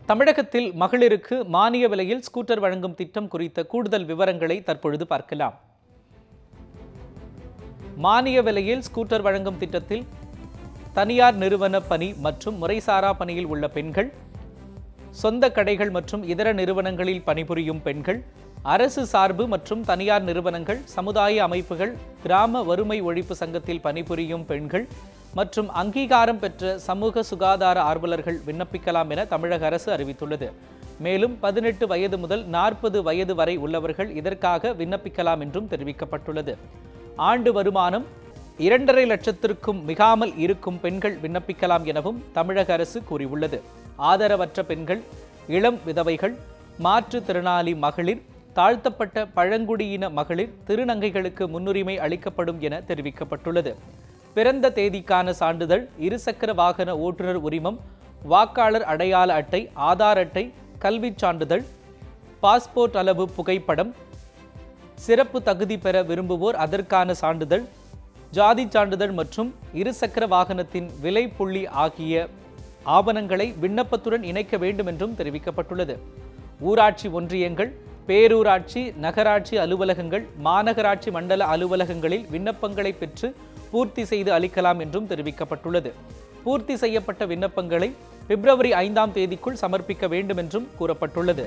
தமிழகத்தில் மகளிருக்கு மானிய விலையில் ஸ்கூட்டர் வழங்கும் திட்டம் குறித்த கூடுதல் விவரங்களை தற்பொழுது பார்க்கலாம். மானிய விலையில் ஸ்கூட்டர் வழங்கும் திட்டத்தில் தனியார் நிறுவன பணி மற்றும் முறைசாரா பணியில் உள்ள பெண்கள், சொந்த கடைகள் மற்றும் இதர நிறுவனங்களில் பணிபுரியும் பெண்கள், அரசு சார்பு மற்றும் தனியார் நிறுவனங்கள், சமுதாய அமைப்புகள், கிராம வறுமை ஒழிப்பு சங்கத்தில் பணிபுரியும் பெண்கள் மற்றும் அங்கீகாரம் பெற்ற சமூக சுகாதார ஆர்வலர்கள் விண்ணப்பிக்கலாம் என தமிழக அரசு அறிவித்துள்ளது. மேலும் 18 வயது முதல் 40 வயது வரை உள்ளவர்கள் இதற்காக விண்ணப்பிக்கலாம் என்றும் தெரிவிக்கப்பட்டுள்ளது. ஆண்டு வருமானம் 2.5 லட்சத்திற்கும் மிகாமல் இருக்கும் பெண்கள் விண்ணப்பிக்கலாம் எனவும் தமிழக அரசு கூறியுள்ளது. ஆதரவற்ற பெண்கள், இளம் விதவைகள், மாற்றுத்திறனாளி மகளிர், தாழ்த்தப்பட்ட பழங்குடியின மகளிர், திருநங்கைகளுக்கு முன்னுரிமை அளிக்கப்படும் என தெரிவிக்கப்பட்டுள்ளது. பிறந்த தேதிக்கான சான்றிதழ், இருசக்கர வாகன ஓட்டுநர் உரிமம், வாக்காளர் அடையாள அட்டை, ஆதார் அட்டை, கல்விச் சான்றிதழ், பாஸ்போர்ட் அளவு புகைப்படம், சிறப்பு தகுதி பெற விரும்புவோர் அதற்கான சான்றிதழ், ஜாதி சான்றிதழ் மற்றும் இருசக்கர வாகனத்தின் விலை புள்ளி ஆகிய ஆவணங்களை விண்ணப்பத்துடன் இணைக்க வேண்டும் என்றும் தெரிவிக்கப்பட்டுள்ளது. ஊராட்சி ஒன்றியங்கள், பேரூராட்சி, நகராட்சி அலுவலகங்கள், மாநகராட்சி மண்டல அலுவலகங்களில் விண்ணப்பங்களை பெற்று பூர்த்தி செய்து அளிக்கலாம் என்றும் தெரிவிக்கப்பட்டுள்ளது. பூர்த்தி செய்யப்பட்ட விண்ணப்பங்களை பிப்ரவரி 5ஆம் தேதிக்குள் சமர்ப்பிக்க வேண்டும் என்றும் கூறப்பட்டுள்ளது.